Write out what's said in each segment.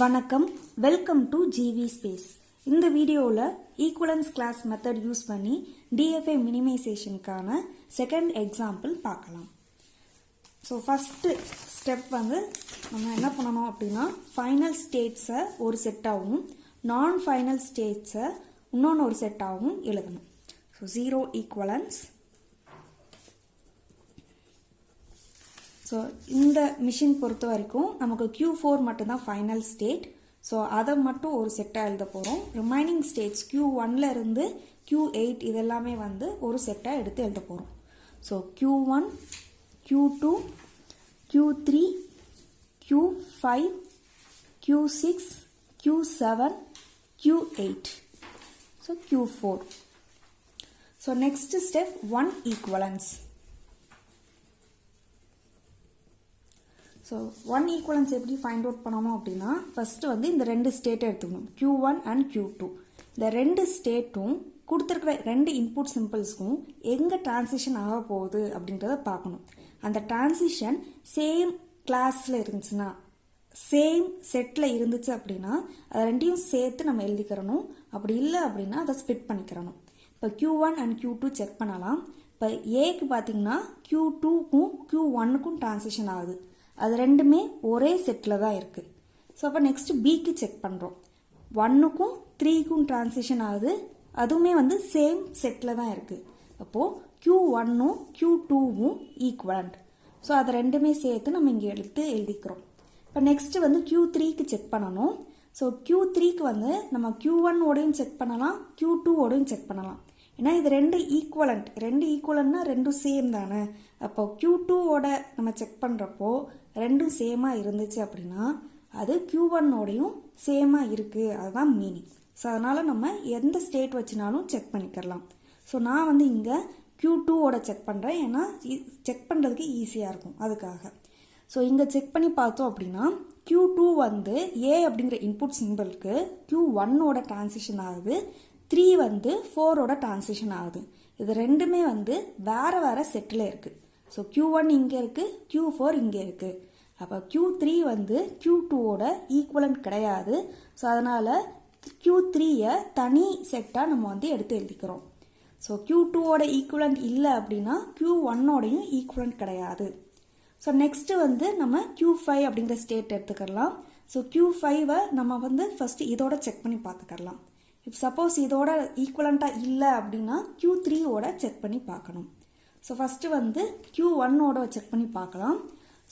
வணக்கம், welcome to GV space. இந்த வீடியோவில் ஈக்குவலன்ஸ் கிளாஸ் மெத்தட் யூஸ் பண்ணி டிஎஃப்ஐ மினிமைசேஷனுக்கான செகண்ட் எக்ஸாம்பிள் பார்க்கலாம். ஸோ ஃபஸ்ட்டு ஸ்டெப் வந்து நம்ம என்ன பண்ணணும் அப்படின்னா, ஃபைனல் ஸ்டேட்ஸை ஒரு செட்டாகவும் நான் ஃபைனல் ஸ்டேட்ஸை இன்னொன்று ஒரு செட்டாகவும் எழுதணும். So zero equivalence. ஸோ இந்த மிஷின் பொறுத்த வரைக்கும் நமக்கு Q4 மட்டும்தான் ஃபைனல் ஸ்டேட். ஸோ அதை மட்டும் ஒரு செட்டாக எழுத போகிறோம். ரிமைனிங் ஸ்டேட்ஸ் Q1 இருந்து Q8 இதெல்லாமே வந்து ஒரு செட்டாக எடுத்து எழுத போகிறோம். So Q1, Q2, Q3, Q5, Q6, Q7, Q8. So Q4. So next step 1 equivalence. So 1 equivalence எப்படி ஃபைண்ட் அவுட் பண்ணணும் அப்படின்னா, ஃபஸ்ட்டு வந்து இந்த ரெண்டு ஸ்டேட்டை எடுத்துக்கணும், Q1 அண்ட் Q2. இந்த ரெண்டு ஸ்டேட்டும் கொடுத்துருக்குற ரெண்டு இன்புட் சிம்பிள்ஸ்க்கும் எங்கே டிரான்சிஷன் ஆக போகுது அப்படின்றத பார்க்கணும். அந்த டிரான்சிஷன் சேம் கிளாஸில் இருந்துச்சுன்னா, சேம் செட்டில் இருந்துச்சு அப்படின்னா அதை ரெண்டையும் சேர்த்து நம்ம எழுதிக்கிறணும். அப்படி இல்லை அப்படின்னா அதை ஸ்பிட் பண்ணிக்கிறணும். இப்போ Q1 அண்ட் Q2 செக் பண்ணலாம். இப்போ ஏக்கு பார்த்தீங்கன்னா Q2க்கும் Q1க்கும் டிரான்சிஷன் ஆகுது. அது ரெண்டுமே ஒரே செட்டில் தான் இருக்குது. ஸோ அப்போ நெக்ஸ்ட் பிக்கு செக் பண்ணுறோம். 1க்கும் 3க்கும் டிரான்சிஷன் ஆகுது. அதுவுமே வந்து சேம் செட்டில் தான் இருக்குது. அப்போது Q1ம் Q2வும் ஈக்குவலண்ட். ஸோ அதை ரெண்டுமே சேர்த்து நம்ம இங்கே எழுதிக்கிறோம். இப்போ நெக்ஸ்ட் வந்து Q3க்கு செக் பண்ணணும். ஸோ Q3க்கு வந்து நம்ம Q1ஓடையும் செக் பண்ணலாம், Q2ஓடையும் செக் பண்ணலாம். ஏன்னா இது ரெண்டு ஈக்குவலண்ட்னா ரெண்டும் சேம் தானே. அப்போ Q2ஓட நம்ம செக் பண்ணுறப்போ ரெண்டும் சேமாக இருந்துச்சு அப்படின்னா அது Q1ஓடையும் சேமாக இருக்குது, அதுதான் மீனிங். ஸோ அதனால் நம்ம எந்த ஸ்டேட் வச்சுனாலும் செக் பண்ணிக்கலாம். ஸோ நான் வந்து இங்கே Q2ஓட செக் பண்ணுறேன், ஏன்னா செக் பண்ணுறதுக்கு ஈஸியாக இருக்கும் அதுக்காக. ஸோ இங்கே செக் பண்ணி பார்த்தோம் அப்படின்னா Q2 வந்து A அப்படிங்கிற இன்புட் சிம்பிளுக்கு Q1ஓட டிரான்சிஷன் ஆகுது, 3 வந்து 4ஓட டிரான்சிஷன் ஆகுது. இது ரெண்டுமே வந்து வேறு வேறு செட்டில் இருக்குது. ஸோ Q1 இங்கே இருக்குது, Q4 இங்கே இருக்குது. அப்போ Q3 வந்து Q2ஓட ஈக்குவலண்ட் கிடையாது. ஸோ அதனால் Q3யை தனி செட்டாக நம்ம வந்து எடுத்து எழுதிக்கிறோம். ஸோ Q2ஓட ஈக்குவலண்ட் இல்லை அப்படின்னா Q1ஓடையும் ஈக்குவலண்ட் கிடையாது. ஸோ நெக்ஸ்ட்டு வந்து நம்ம Q5 அப்படிங்கிற ஸ்டேட் எடுத்துக்கலாம். ஸோ Q5வை நம்ம வந்து ஃபஸ்ட்டு இதோட செக் பண்ணி பார்த்துக்கலாம். இப் சப்போஸ் இதோட ஈக்குவலண்ட்டாக இல்லை அப்படின்னா Q3ஓட செக் பண்ணி பார்க்கணும். ஸோ ஃபஸ்ட்டு வந்து Q1ஓட செக் பண்ணி பார்க்கலாம்.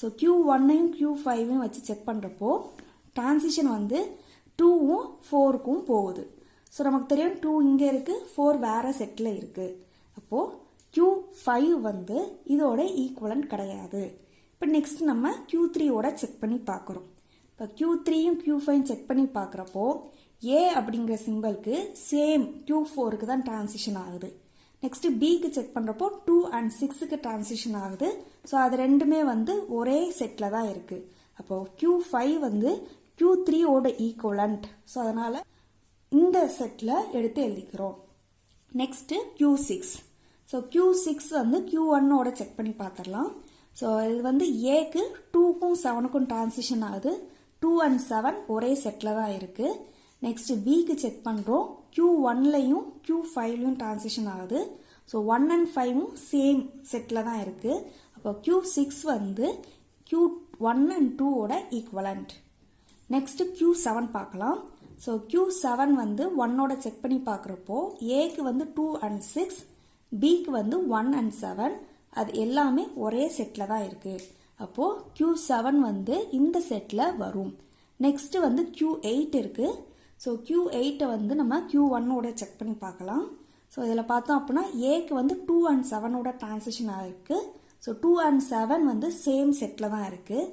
ஸோ Q1ஐயும் Q5ஐயும் வச்சு செக் பண்ணுறப்போ டிரான்சிஷன் வந்து 2வும் 4க்கும் போகுது. ஸோ நமக்கு தெரியும் 2 இங்கே இருக்குது, 4 வேறு செட்டில் இருக்குது. அப்போது Q5 வந்து இதோட ஈக்குவலண்ட் கிடையாது. இப்போ நெக்ஸ்ட் நம்ம Q3ஓட செக் பண்ணி பார்க்குறோம். இப்போ Q3யும் Q5யும் செக் பண்ணி பார்க்குறப்போ A அப்படிங்கிற சிம்பிளுக்கு சேம் Q4க்கு தான் டிரான்சிஷன் ஆகுது. நெக்ஸ்ட் Bக்கு செக் பண்ணுறப்போ 2 and 6க்கு டிரான்சிஷன் ஆகுது. ஸோ அது ரெண்டுமே வந்து ஒரே செட்டில் தான் இருக்குது. அப்போது Q5 வந்து Q3ஓட ஈக்குவலண்ட். ஸோ அதனால் இந்த செட்டில் எடுத்து எழுதிக்கிறோம். Next Q6. ஸோ Q6 வந்து Q1ஓட செக் பண்ணி பார்த்துடலாம். ஸோ இது வந்து Aக்கு 2க்கும் 7க்கும் டிரான்சிஷன் ஆகுது. 2 and 7 ஒரே செட்டில் தான் இருக்குது. நெக்ஸ்ட் பிக்கு செக் பண்ணுறோம். Q1லையும் Q5லையும் டிரான்சிஷன் ஆகுது. ஸோ 1 and 5ம் சேம் செட்டில் தான் இருக்குது. அப்போ Q6 வந்து Q1 and 2ஓட equivalent. Next Q7 பார்க்கலாம். ஸோ Q7 வந்து 1ஓட செக் பண்ணி பார்க்குறப்போ ஏக்கு வந்து 2 and 6, பிக்கு வந்து 1 and 7, அது எல்லாமே ஒரே செட்டில் தான் இருக்குது. அப்போது Q7 வந்து இந்த செட்டில் வரும். நெக்ஸ்ட்டு வந்து Q8 இருக்குது. ஸோ Q8 வந்து நம்ம Q1ஓட செக் பண்ணி பார்க்கலாம். ஸோ இதில் பார்த்தோம் அப்படின்னா ஏக்கு வந்து 2 and 7ஓட டிரான்சிஷன் ஆகிருக்கு. ஸோ 2 and 7 வந்து சேம் செட்டில் தான் இருக்குது.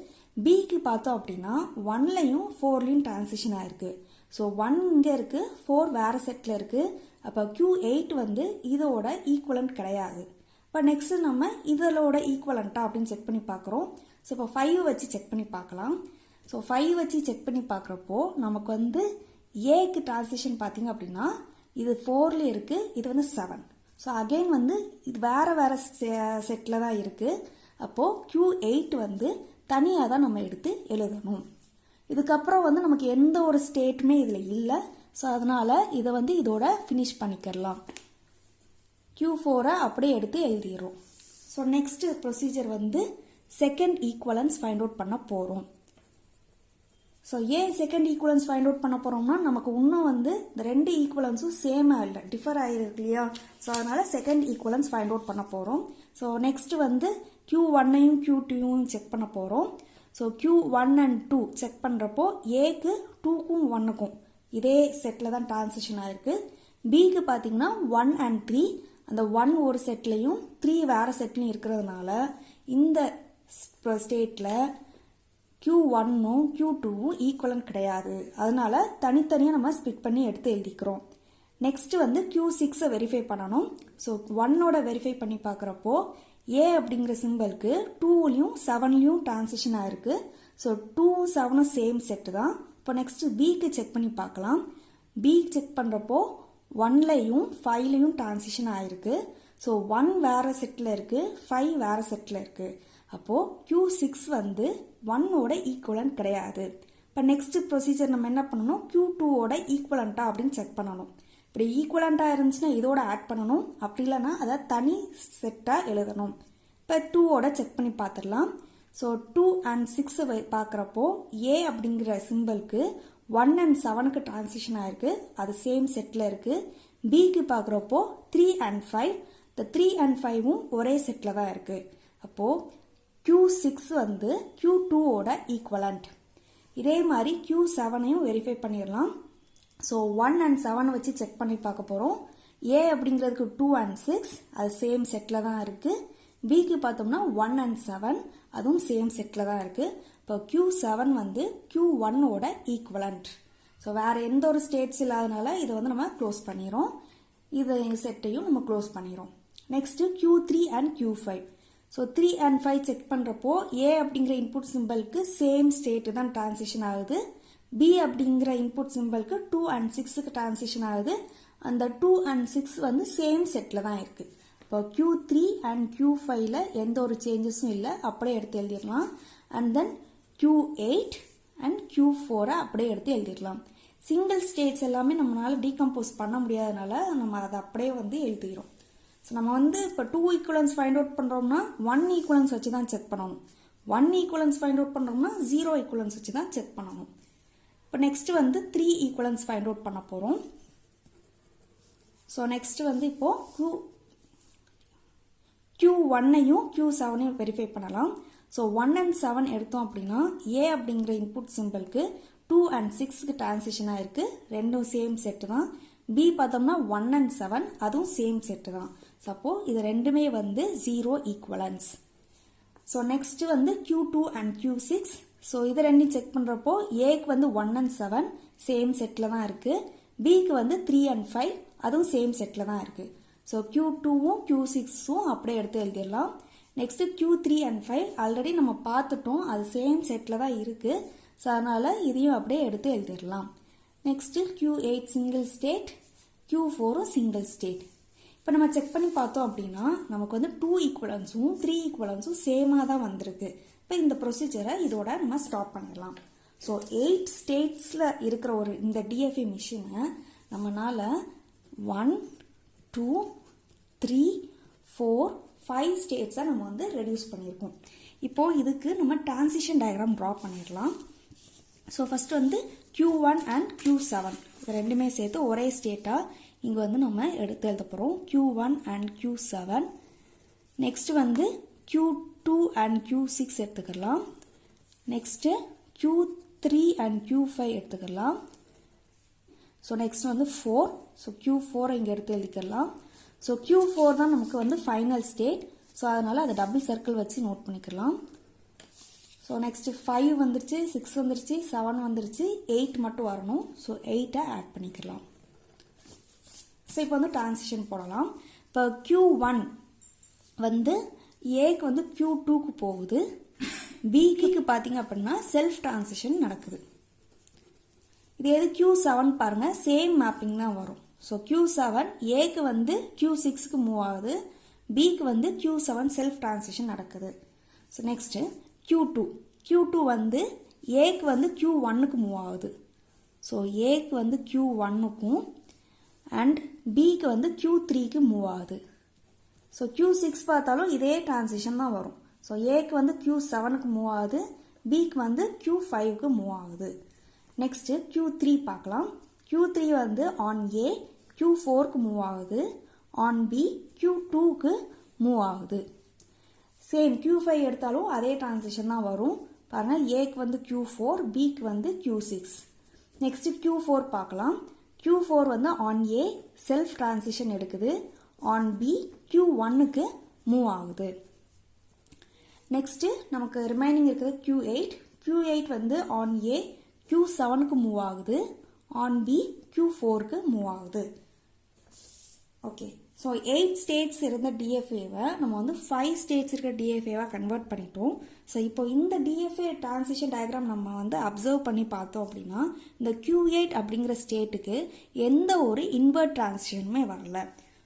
பிக்கு பார்த்தோம் அப்படின்னா 1லையும் 4லையும் டிரான்சிஷன் ஆகிருக்கு. ஸோ 1 இங்கே இருக்குது, 4 வேறு செட்டில் இருக்குது. அப்போ Q8 வந்து இதோட ஈக்குவலண்ட் கிடையாது. இப்போ நெக்ஸ்ட்டு நம்ம இதோட ஈக்குவலண்ட்டா அப்படின்னு செக் பண்ணி பார்க்குறோம். ஸோ இப்போ 5 வச்சு செக் பண்ணி பார்க்கலாம். ஸோ 5 வச்சு செக் பண்ணி பார்க்குறப்போ நமக்கு வந்து ஏக்கு டிரான்சிஷன் பார்த்தீங்க அப்படின்னா இது 4ல இருக்குது, இது வந்து 7. ஸோ அகெயின் வந்து இது வேறு வேறு செட்டில் தான் இருக்குது. அப்போது Q8 வந்து தனியாக தான் நம்ம எடுத்து எழுதணும். இதுக்கப்புறம் வந்து நமக்கு எந்த ஒரு ஸ்டேட்டுமே இதில் இல்லை. ஸோ அதனால் இதை வந்து இதோட ஃபினிஷ் பண்ணிக்கிறலாம். Q4 அப்படியே எடுத்து எழுதிடுறோம். ஸோ நெக்ஸ்ட் ப்ரொசீஜர் வந்து செகண்ட் ஈக்குவலன்ஸ் ஃபைண்ட் அவுட் பண்ண போகிறோம். ஸோ ஏன் செகண்ட் ஈக்குவலன்ஸ் ஃபைண்ட் அவுட் பண்ண போகிறோம்னா நமக்கு இன்னும் வந்து இந்த ரெண்டு ஈக்குவலன்ஸும் சேமாக இல்லை, டிஃபர் ஆகிருக்கு இல்லையா. ஸோ அதனால் செகண்ட் ஈக்குவலன்ஸ் ஃபைண்ட் அவுட் பண்ண போகிறோம். ஸோ நெக்ஸ்ட் வந்து Q1ஐயும் Q2யும் செக் பண்ண போகிறோம். ஸோ Q1 and 2 செக் பண்ணுறப்போ ஏக்கு 2க்கும் 1க்கும் இதே செட்டில் தான் டிரான்சிஷன் ஆகிருக்கு. பிக்கு பார்த்தீங்கன்னா 1 and 3 அந்த 1 ஒரு செட்லையும் 3 வேறு செட்லையும் இருக்கிறதுனால இந்த ஸ்டேட்டில் Q1ம் Q2ம் ஈக்குவலன்ட் கிடையாது. அதனால தனித்தனியாக நம்ம ஸ்பிட் பண்ணி எடுத்து எழுதிக்கிறோம். நெக்ஸ்ட் வந்து Q6 வெரிஃபை பண்ணணும். ஸோ 1ஓட வெரிஃபை பண்ணி பார்க்குறப்போ ஏ அப்படிங்கிற சிம்பிளுக்கு 2லையும் 7லையும் டிரான்சிஷன் ஆயிருக்கு. ஸோ 2ம் 7ம் சேம் செட்டு தான். இப்போ நெக்ஸ்ட் பிக்கு செக் பண்ணி பார்க்கலாம். பி செக் பண்ணுறப்போ 1லையும் 5லையும் டிரான்சிஷன் ஆயிருக்கு. ஸோ 1 வேறு செட்டில் இருக்குது, 5 வேறு செட்டில் இருக்குது. அப்போது Q6 வந்து 1ஓட ஈக்குவலன்ட் கிடையாது. இப்போ நெக்ஸ்ட் ப்ரொசீஜர் நம்ம என்ன பண்ணணும், Q2ஓட ஈக்குவலண்ட்டா அப்படின்னு செக் பண்ணணும். இப்படி ஈக்குவலண்ட்டாக இருந்துச்சுன்னா இதோட ஆட் பண்ணணும், அப்படி இல்லைன்னா அதை தனி செட்டாக எழுதணும். இப்போ 2ஓட செக் பண்ணி பார்த்துடலாம். ஸோ 2 and 6 பார்க்குறப்போ ஏ அப்படிங்கிற சிம்பிளுக்கு 1 and 7க்கு டிரான்சிஷன் ஆயிருக்கு, அது சேம் செட்டில் இருக்குது. பிக்கு பார்க்குறப்போ 3 and 5 இந்த 3 and 5ம் ஒரே செட்டில் தான் இருக்குது. அப்போது Q6 வந்து Q2ஓட ஈக்குவலண்ட். இதே மாதிரி Q7ஐயும் வெரிஃபை பண்ணிடலாம். ஸோ 1 and 7 வச்சு செக் பண்ணி பார்க்க போகிறோம். ஏ அப்படிங்கிறதுக்கு 2 and 6 அது சேம் செட்டில் தான் இருக்குது. பிக்கு பார்த்தோம்னா 1 and 7 அதுவும் சேம் செட்டில் தான் இருக்குது. இப்போ Q7 வந்து Q1ஓட ஈக்குவலண்ட். ஸோ வேறு எந்த ஒரு ஸ்டேட்ஸ் இல்லாதனால இதை வந்து நம்ம க்ளோஸ் பண்ணிடுறோம். இது செட்டையும் நம்ம க்ளோஸ் பண்ணிடுறோம். Next Q3 and Q5. So 3 and 5 check பண்ணுறப்போ ஏ அப்படிங்கிற இன்புட் சிம்பிளுக்கு சேம் ஸ்டேட்டு தான் டிரான்சிஷன் ஆகுது. பி அப்படிங்கிற இன்புட் சிம்பிளுக்கு 2 and 6க்கு டிரான்சிஷன் ஆகுது. அந்த 2 and 6 வந்து சேம் செட்டில் தான் இருக்குது. இப்போ Q3 and Q5ல எந்த ஒரு சேஞ்சஸும் இல்லை, அப்படியே எடுத்து எழுதிடலாம். And then Q8 and Q4 அப்படியே எடுத்து எழுதிடலாம். சிங்கிள் ஸ்டேட்ஸ் எல்லாமே நம்மளால் டீகம்போஸ் பண்ண முடியாதனால நம்ம அதை அப்படியே வந்து எழுதிக்கிறோம். ஸோ நம்ம வந்து இப்போ 2 ஈக்குவலன்ஸ் ஃபைண்ட் அவுட் பண்ணுறோம்னா 1 ஈக்குவலன்ஸ் வச்சு தான் செக் பண்ணணும். 1 ஈக்குவலன்ஸ் ஃபைண்ட் அவுட் பண்ணுறோம்னா 0 ஈக்குவலன்ஸ் வச்சு தான் செக் பண்ணணும். இப்போ நெக்ஸ்ட் வந்து 3 ஈக்குவலன்ஸ் ஃபைண்ட் அவுட் பண்ண போகிறோம். ஸோ நெக்ஸ்ட் வந்து இப்போது Q1ஐயும் Q7ஐயும் வெரிஃபை பண்ணலாம். ஸோ 1 and 7 எடுத்தோம் அப்படின்னா ஏ அப்படிங்கிற இன்புட் சிம்பிளுக்கு 2 and 6க்கு டிரான்சிஷன் ஆயிருக்கு, ரெண்டும் சேம் செட்டு தான். பி பார்த்தோம்னா 1 and 7 அதுவும் சேம் செட்டு தான். சப்போ இது ரெண்டுமே வந்து 0 ஈக்குவலன்ஸ். ஸோ நெக்ஸ்ட் வந்து Q2 and Q6. ஸோ இது ரெண்டையும் செக் பண்ணுறப்போ ஏக்கு வந்து 1 and 7 சேம் செட்டில் தான் இருக்குது. பிக்கு வந்து 3 and 5 அதுவும் சேம் செட்டில் தான் இருக்குது. ஸோ Q2வும் Q6ம் அப்படியே எடுத்து எழுதிடலாம். நெக்ஸ்ட்டு Q3 and 5 ஆல்ரெடி நம்ம பார்த்துட்டோம், அது சேம் செட்டில் தான் இருக்குது. ஸோ அதனால் இதையும் அப்படியே எடுத்து எழுதிடலாம். நெக்ஸ்ட்டு Q8 சிங்கிள் ஸ்டேட், Q4ம் சிங்கிள் ஸ்டேட். இப்போ நம்ம செக் பண்ணி பார்த்தோம் அப்படின்னா நமக்கு வந்து 2 ஈக்குவலன்ஸும் 3 ஈக்குவலன்ஸும் சேமாக தான் வந்திருக்கு. இப்போ இந்த ப்ரொசீஜரை இதோட நம்ம ஸ்டாப் பண்ணிடலாம். ஸோ 8 ஸ்டேட்ஸில் இருக்கிற ஒரு இந்த டிஎஃப்ஏ மிஷினை நம்மளால் 1 2 3 4 5 ஸ்டேட்ஸை நம்ம வந்து ரெடியூஸ் பண்ணியிருக்கோம். இப்போது இதுக்கு நம்ம டிரான்சிஷன் டயக்ராம் ட்ரா பண்ணிடலாம். ஸோ ஃபஸ்ட்டு வந்து Q1 and Q7 இது ரெண்டுமே சேர்த்து ஒரே ஸ்டேட்டாக இங்கே வந்து நம்ம எடுத்து எழுத போகிறோம். Q1 and Q7. நெக்ஸ்ட் வந்து Q2 and Q6 எடுத்துக்கலாம். நெக்ஸ்ட்டு Q3 and Q5 எடுத்துக்கலாம். ஸோ நெக்ஸ்ட் வந்து 4. ஸோ Q4 இங்கே எடுத்து எழுதிக்கலாம். ஸோ Q4 தான் நமக்கு வந்து ஃபைனல் ஸ்டேட். ஸோ அதனால் அதை டபுள் சர்க்கிள் வச்சு நோட் பண்ணிக்கலாம். ஸோ நெக்ஸ்ட்டு 5 வந்துருச்சு, 6 வந்துருச்சு, 7 வந்துருச்சு, 8 மட்டும் வரணும். ஸோ 8ஐ ஆட் பண்ணிக்கலாம். ஸோ இப்போ வந்து டிரான்சிஷன் போடலாம். இப்போ Q1 வந்து ஏக்கு வந்து Q2க்கு போகுது. பிக்கு பார்த்தீங்க அப்படின்னா செல்ஃப் டிரான்சிஷன் நடக்குது. இது எது Q7 பாருங்கள், சேம் மேப்பிங் தான் வரும். ஸோ Q7 ஏக்கு வந்து Q6க்கு மூவ் ஆகுது, பிக்கு வந்து Q7 செல்ஃப் டிரான்சிஷன் நடக்குது. ஸோ நெக்ஸ்ட்டு Q2 வந்து ஏக்கு வந்து Q1க்கு மூவ் ஆகுது. ஸோ ஏக்கு வந்து Q1க்கும் அண்ட் பிக்கு வந்து Q3க்கு மூவ் ஆகுது. ஸோ Q6 பார்த்தாலும் இதே டிரான்சிஷன் தான் வரும். ஸோ ஏக்கு வந்து Q7க்கு மூவ் ஆகுது, பிக்கு வந்து Q5க்கு மூவ் ஆகுது. நெக்ஸ்ட்டு Q3 பார்க்கலாம். Q3 வந்து ஆன் ஏ Q4க்கு மூவ் ஆகுது, ஆன் பி Q2க்கு மூவ் ஆகுது. சேம் Q5 எடுத்தாலும் அதே டிரான்சிஷன் தான் வரும். பாருங்கள், ஏக்கு வந்து Q4, பிக்கு வந்து Q6. நெக்ஸ்ட்டு Q4 பார்க்கலாம். Q4 வந்து ஆன் ஏ செல்ஃப் டிரான்சிஷன் எடுக்குது, ஆன் பி Q1க்கு மூவ் ஆகுது. நெக்ஸ்ட்டு நமக்கு ரிமைனிங் இருக்கிறது Q8. Q8 வந்து ஆன் ஏ Q7க்கு மூவ் ஆகுது, ஆன் பி Q4க்கு மூவ் ஆகுது. ஓகே, ஸோ 8 ஸ்டேட்ஸ் இருந்த டிஎஃப்ஏவை நம்ம வந்து 5 ஸ்டேட்ஸ் இருக்கிற டிஎஃப்ஏவாக கன்வெர்ட் பண்ணிட்டோம். ஸோ இப்போ இந்த டிஎஃப்ஏ டிரான்சிஷன் டயக்ராம் நம்ம வந்து அப்சர்வ் பண்ணி பார்த்தோம் அப்படின்னா இந்த Q8 அப்படிங்கிற ஸ்டேட்டுக்கு எந்த ஒரு இன்வெர்ட் டிரான்சிஷனுமே வரல.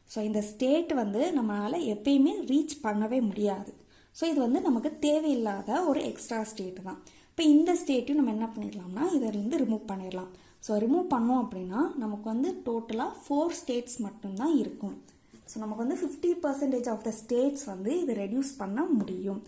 ஸோ இந்த ஸ்டேட் வந்து நம்மளால் எப்பயுமே ரீச் பண்ணவே முடியாது. ஸோ இது வந்து நமக்கு தேவையில்லாத ஒரு எக்ஸ்ட்ரா ஸ்டேட் தான். இப்போ இந்த ஸ்டேட்டையும் நம்ம என்ன பண்ணிடலாம்னா இதிலிருந்து ரிமூவ் பண்ணிடலாம். ஸோ ரிமூவ் பண்ணோம் அப்படின்னா நமக்கு வந்து டோட்டலாக 4 ஸ்டேட்ஸ் மட்டும்தான் இருக்கும். ஸோ நமக்கு வந்து 50% ஆஃப் த ஸ்டேட்ஸ் வந்து இது ரெடியூஸ் பண்ண முடியும்.